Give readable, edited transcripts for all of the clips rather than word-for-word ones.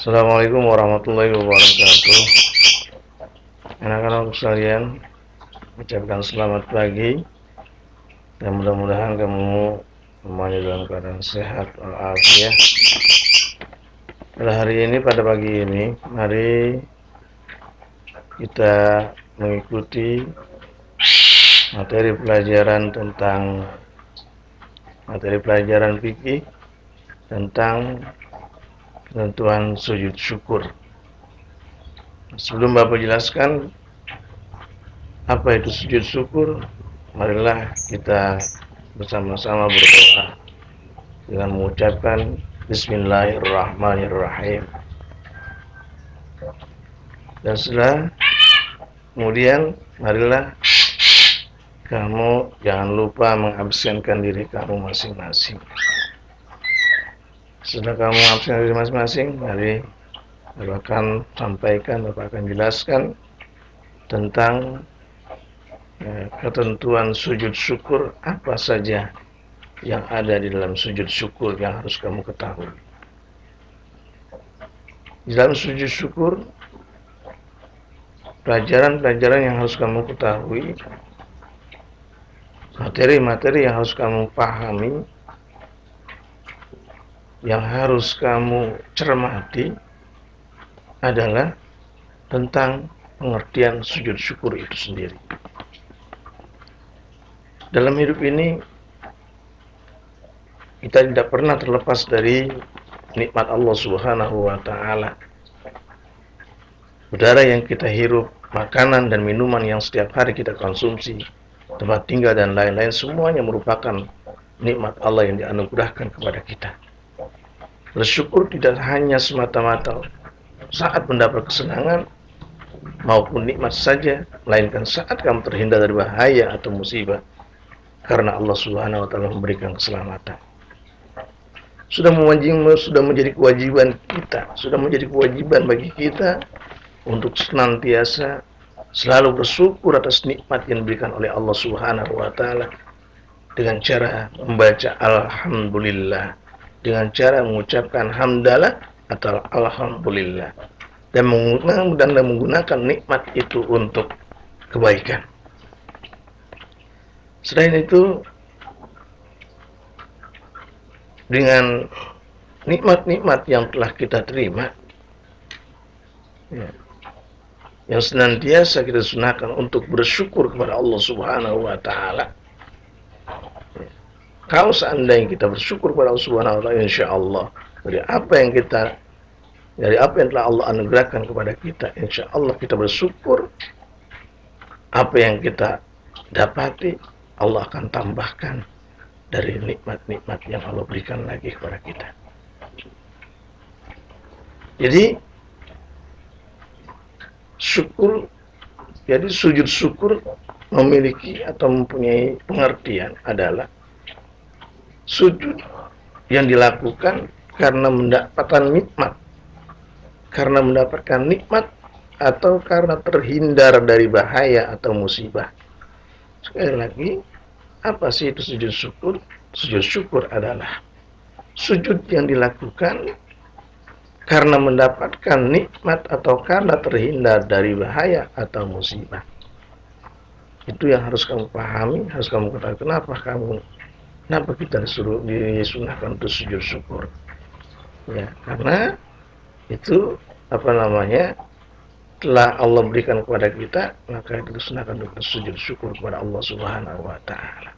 Assalamualaikum warahmatullahi wabarakatuh. Anak-anak sekalian, ucapkan selamat pagi dan mudah-mudahan kamu semuanya dalam keadaan sehat walafiat. Pada hari ini, pada pagi ini, mari kita mengikuti materi pelajaran tentang materi pelajaran fikih tentang ketentuan sujud syukur. Sebelum Bapak jelaskan apa itu sujud syukur, marilah kita bersama-sama berdoa dengan mengucapkan Bismillahirrahmanirrahim. Dan setelah kemudian marilah kamu jangan lupa mengabsenkan diri kamu masing-masing. Setelah kamu mengabsenkan diri masing-masing, mari Bapak akan sampaikan, Bapak akan jelaskan tentang ketentuan sujud syukur, apa saja yang ada di dalam sujud syukur yang harus kamu ketahui. Di dalam sujud syukur, pelajaran-pelajaran yang harus kamu ketahui, materi-materi yang harus kamu pahami, yang harus kamu cermati adalah tentang pengertian sujud syukur itu sendiri. Dalam hidup ini kita tidak pernah terlepas dari nikmat Allah Subhanahu wa taala. Udara yang kita hirup, makanan dan minuman yang setiap hari kita konsumsi, tempat tinggal dan lain-lain, semuanya merupakan nikmat Allah yang dianugerahkan kepada kita. Bersyukur tidak hanya semata-mata saat mendapat kesenangan maupun nikmat saja, melainkan saat kamu terhindar dari bahaya atau musibah, karena Allah Subhanahu wa taala memberikan keselamatan. Sudah menjadi kewajiban kita, sudah menjadi kewajiban bagi kita untuk senantiasa selalu bersyukur atas nikmat yang diberikan oleh Allah Subhanahu wa taala dengan cara membaca alhamdulillah, dengan cara mengucapkan hamdalah atau alhamdulillah, dan menggunakan nikmat itu untuk kebaikan. Selain itu, dengan nikmat-nikmat yang telah kita terima, yang senantiasa kita sunahkan untuk bersyukur kepada Allah Subhanahu wa taala. Kalau seandainya kita bersyukur kepada Allah Subhanahu wa taala, insyaallah dari apa yang telah Allah anugerahkan kepada kita, insyaallah kita bersyukur, apa yang kita dapati Allah akan tambahkan dari nikmat-nikmat yang Allah berikan lagi kepada kita. Jadi sujud syukur memiliki atau mempunyai pengertian adalah sujud yang dilakukan karena mendapatkan nikmat atau karena terhindar dari bahaya atau musibah. Sekali lagi, apa sih itu sujud syukur? Sujud syukur adalah sujud yang dilakukan karena mendapatkan nikmat atau karena terhindar dari bahaya atau musibah. Itu yang harus kamu pahami, harus kamu ketahui. Kenapa kita disunahkan untuk sujud syukur? Ya, karena itu telah Allah berikan kepada kita, maka itu disunahkan untuk sujud syukur kepada Allah Subhanahu wa taala.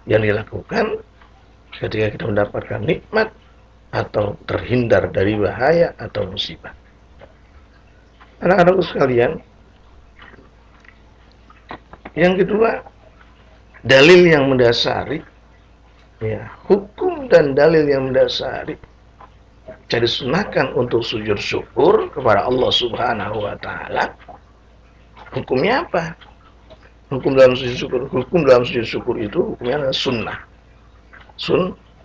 Yang dilakukan ketika kita mendapatkan nikmat atau terhindar dari bahaya atau musibah. Anak-anakku sekalian, yang kedua, dalil yang mendasari, hukum dan dalil yang mendasari jadi sunahkan untuk sujud syukur kepada Allah Subhanahu wa taala. Hukumnya apa? Hukum dalam sujud syukur itu hukumnya adalah sunnah.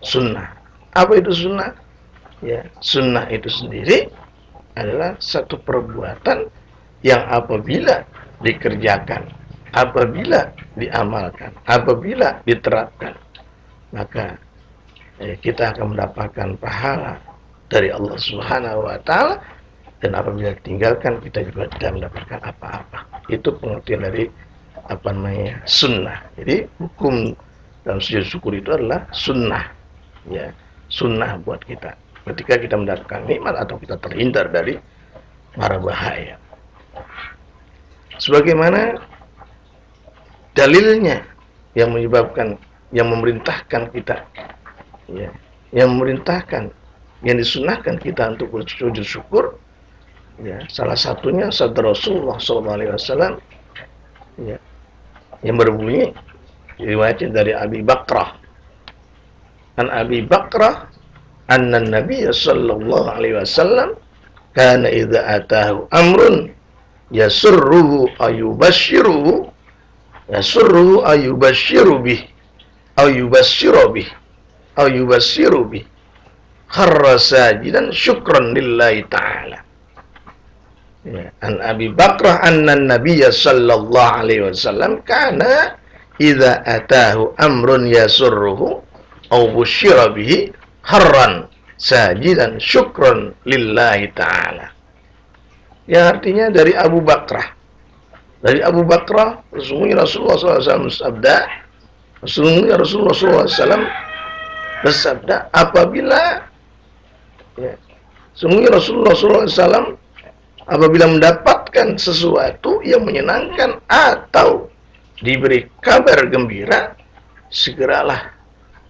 Sunnah. Apa itu sunnah? Ya, sunnah itu sendiri adalah satu perbuatan yang apabila dikerjakan, apabila diamalkan, apabila diterapkan, maka kita akan mendapatkan pahala dari Allah Subhanahu wa taala, dan apabila ditinggalkan kita juga tidak mendapatkan apa-apa. Itu pengertian dari sunnah. Jadi hukum dalam sujud syukur itu adalah sunnah, ya, sunnah buat kita ketika kita mendapatkan nikmat atau kita terhindar dari mara bahaya. Sebagaimana dalilnya yang menyebabkan, yang memerintahkan kita, ya, yang memerintahkan, yang disunahkan kita untuk bersujud syukur, ya, salah satunya sabda Rasulullah SAW, ya, yang berbunyi riwayat dari Abi Bakrah, an Abi Bakrah anna Nabi sallallahu alaihi wasallam kana idza atahu amrun yasurruhu ayubashiru bih ayubashiru bih kharra sajidan syukran lillahi ta'ala. Ya, an Abi Bakrah anna Nabiy sallallahu alaihi wasallam kana idza atahu amrun yasurruhu aw busyira bihi kharran sajidan syukran lillahi ta'ala. Yang artinya dari Abu Bakrah. Dari Abu Bakrah, sesungguhnya Rasulullah SAW bersabda, apabila, ya, sesungguhnya Rasulullah SAW apabila mendapatkan sesuatu yang menyenangkan atau diberi kabar gembira, segeralah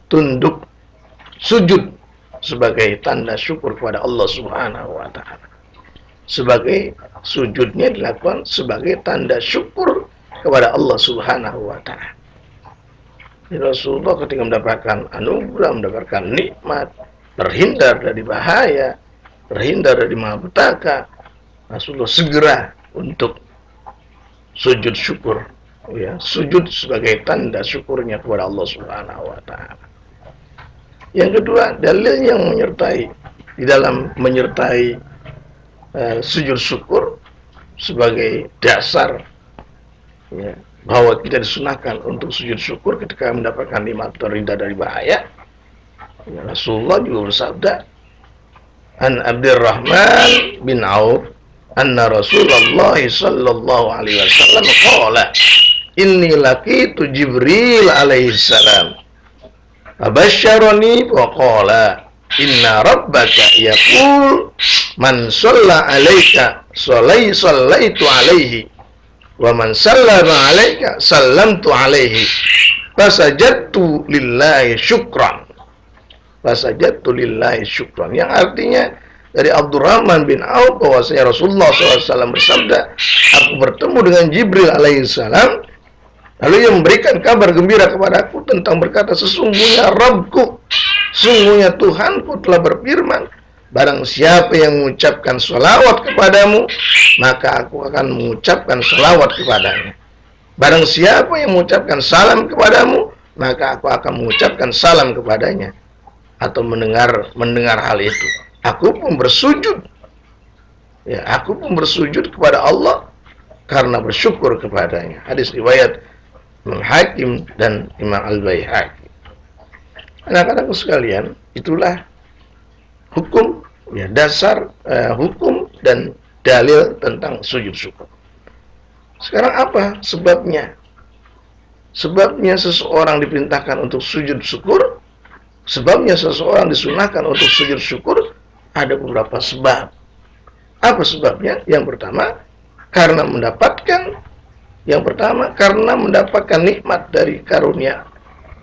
tunduk sujud sebagai tanda syukur kepada Allah Subhanahu wa taala. Sebagai sujudnya dilakukan sebagai tanda syukur kepada Allah Subhanahu wa taala. Rasulullah ketika mendapatkan anugerah, mendapatkan nikmat, terhindar dari bahaya, terhindar dari malapetaka, Rasulullah segera untuk sujud syukur, ya, sujud sebagai tanda syukurnya kepada Allah Subhanahu wa taala. Yang kedua, dalil yang menyertai di dalam menyertai sujud syukur sebagai dasar, ya, bahwa kita disunahkan untuk sujud syukur ketika mendapatkan nikmat terhindar dari bahaya. Ya, Rasulullah juga bersabda, an Abdurrahman bin Auf anna Rasulullah sallallahu alaihi wasallam qala inni laqitu Jibril alaihi salam fabasyarani wa qala inna rabbaka yaqul man shalla alaika sallaitu alaihi wa man sallama alaika sallamtu alaihi fasajadtu lillahi syukran. Yang artinya dari Abdurrahman bin Auf bahwasanya Rasulullah SAW bersabda, aku bertemu dengan Jibril alaihissalam, lalu yang memberikan kabar gembira kepadaku tentang berkata, sesungguhnya Rabbku, sesungguhnya Tuhanku telah berfirman, barang siapa yang mengucapkan salawat kepadamu, maka aku akan mengucapkan salawat kepadanya. Barang siapa yang mengucapkan salam kepadamu, maka aku akan mengucapkan salam kepadanya. Atau mendengar hal itu, aku pun bersujud, ya, aku pun bersujud kepada Allah karena bersyukur kepadanya. Hadis riwayat Imam Hakim dan Imam Al-Baihaqi. Anak-anakku sekalian, itulah hukum, ya, dasar hukum dan dalil tentang sujud syukur. Sekarang apa sebabnya? Sebabnya seseorang diperintahkan untuk sujud syukur, sebabnya seseorang disunahkan untuk sujud syukur, ada beberapa sebab. Apa sebabnya? Yang pertama, karena mendapatkan nikmat dari karunia,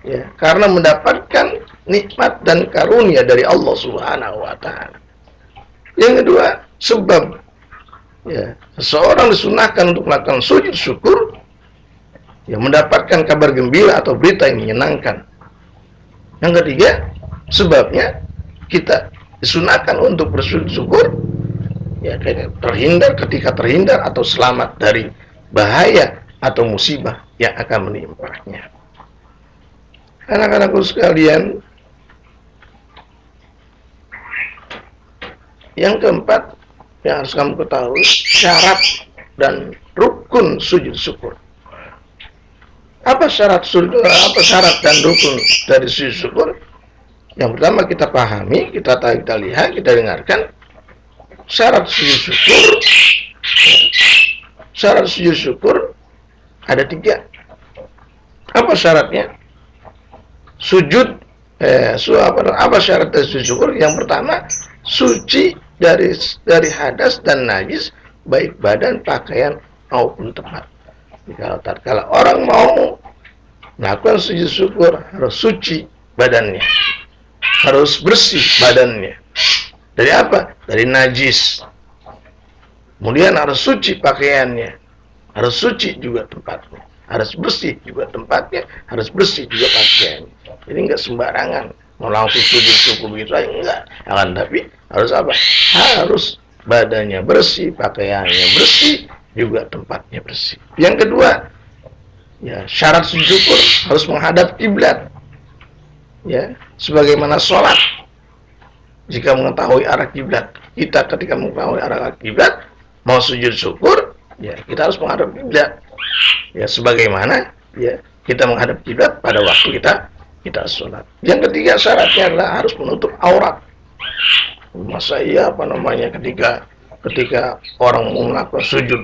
ya, karena mendapatkan nikmat dan karunia dari Allah Subhanahu wa taala. Yang kedua, sebab, ya, seseorang disunahkan untuk melakukan sujud syukur, ya, mendapatkan kabar gembira atau berita yang menyenangkan. Yang ketiga, sebabnya kita disunahkan untuk bersujud syukur, ya, ketika terhindar atau selamat dari bahaya atau musibah yang akan menimpanya. Anak-anakku sekalian, yang keempat yang harus kamu ketahui, syarat dan rukun sujud syukur. Apa syarat dan rukun dari sujud syukur? Yang pertama kita pahami, kita lihat, kita dengarkan syarat sujud syukur. Syarat sujud syukur ada 3. Apa syaratnya? Apa syarat dari sujud syukur? Yang pertama, suci dari hadas dan najis, baik badan, pakaian maupun tempat. Kalau orang mau melakukan sujud syukur, harus suci badannya, harus bersih badannya. Dari apa? Dari najis. Kemudian harus suci pakaiannya, harus suci juga tempatnya, harus bersih juga tempatnya, harus bersih juga pakaiannya. Jadi enggak sembarangan mau langsung sujud syukur begitu aja, enggak. Akan tapi harus apa? Harus badannya bersih, pakaiannya bersih, juga tempatnya bersih. Yang kedua, ya syarat sujud syukur harus menghadap kiblat. Ya, sebagaimana sholat. Jika mengetahui arah kiblat, kita ketika mengetahui arah kiblat mau sujud syukur, ya kita harus menghadap kiblat. Ya, sebagaimana ya kita menghadap kiblat pada waktu kita sholat. Yang ketiga syaratnya adalah harus menutup aurat. Masa iya ketika orang mau melakukan sujud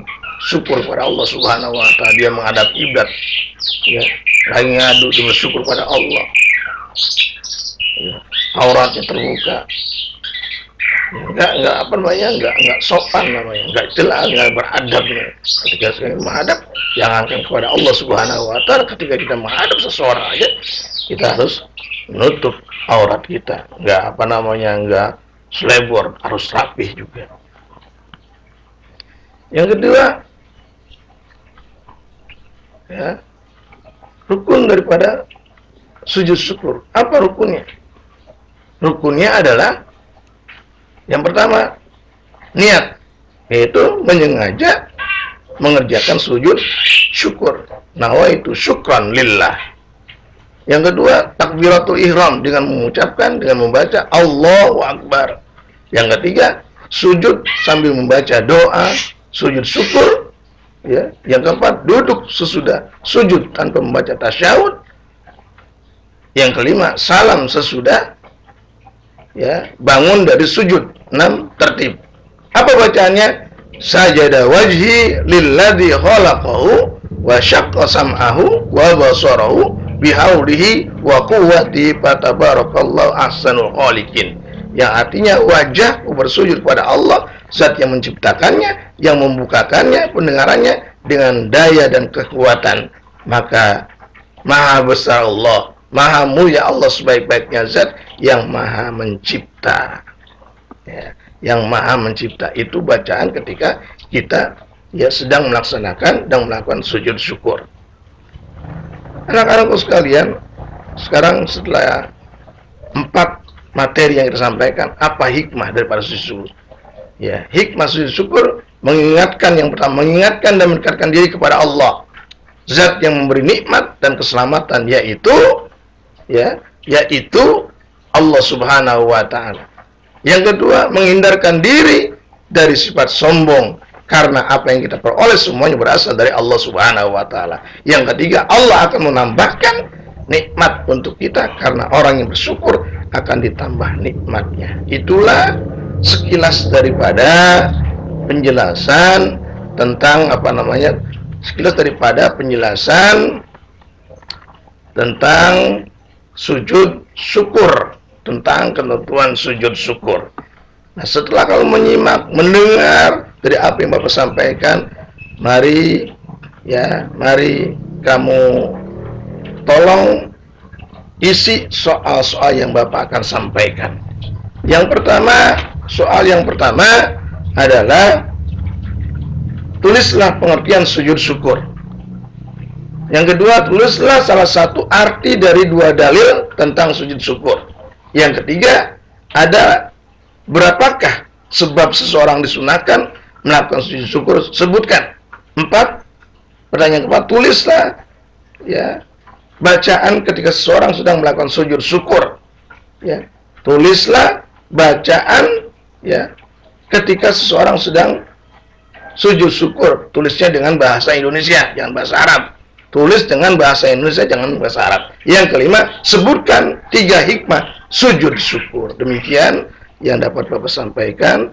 syukur pada Allah Subhanahu wa taala, dia menghadap kiblat, ya, lagi ngadu dia bersyukur pada Allah, ya, auratnya terbuka, ya, enggak sopan namanya, enggak jelas, enggak beradab. Ketika saya menghadap, jangankan kepada Allah Subhanahu wa taala, ketika kita menghadap seseorang aja kita harus menutup aurat kita, enggak selebor, harus rapih juga. Yang kedua, ya, rukun daripada sujud syukur. Apa rukunnya? Rukunnya adalah yang pertama, niat, yaitu menyengaja mengerjakan sujud syukur. Nawaitu syukran lillah. Yang kedua, takbiratul ihram, dengan mengucapkan, dengan membaca Allahu Akbar. Yang ketiga, sujud sambil membaca doa, sujud syukur. Ya. Yang keempat, duduk sesudah sujud tanpa membaca tasyahud. Yang kelima, salam sesudah ya bangun dari sujud. 6, tertib. Apa bacaannya? Sajada wajhi lilladzi khalaqahu wa syaqqa sam'ahu wa basarahu bihaulihi wa quwwatihi fatabarakallahu ahsanul khaliqin. Yang artinya wajahku bersujud kepada Allah, zat yang menciptakannya, yang membukakannya, pendengarannya dengan daya dan kekuatan. Maka maha besar Allah, maha mulia Allah, sebaik-baiknya zat yang maha mencipta. Ya, yang maha mencipta. Itu bacaan ketika kita ya sedang melaksanakan dan melakukan sujud syukur. Anak-anakku sekalian, sekarang setelah 4 materi yang kita sampaikan, apa hikmah daripada sujud syukur? Ya, hikmah sujud syukur mengingatkan, yang pertama, mengingatkan dan mendekatkan diri kepada Allah, zat yang memberi nikmat dan keselamatan, yaitu Allah Subhanahu wa taala. Yang kedua, menghindarkan diri dari sifat sombong, karena apa yang kita peroleh semuanya berasal dari Allah Subhanahu wa taala. Yang ketiga, Allah akan menambahkan nikmat untuk kita, karena orang yang bersyukur akan ditambah nikmatnya. Itulah sekilas daripada penjelasan tentang tentang sujud syukur, tentang ketentuan sujud syukur. Nah, setelah kamu menyimak, mendengar dari apa yang Bapak sampaikan, mari kamu tolong isi soal-soal yang Bapak akan sampaikan. Soal yang pertama adalah tulislah pengertian sujud syukur. Yang kedua, tulislah salah satu arti dari 2 dalil tentang sujud syukur. Yang ketiga, ada berapakah sebab seseorang disunahkan melakukan sujud syukur? Sebutkan. 4, pertanyaan keempat, tulislah ya bacaan ketika seseorang sedang melakukan sujud syukur. Ya, tulislah bacaan ya ketika seseorang sedang sujud syukur. Tulisnya dengan bahasa Indonesia, jangan bahasa Arab. Tulis dengan bahasa Indonesia, jangan bahasa Arab. Yang kelima, sebutkan 3 hikmah sujud syukur. Demikian yang dapat Bapak sampaikan.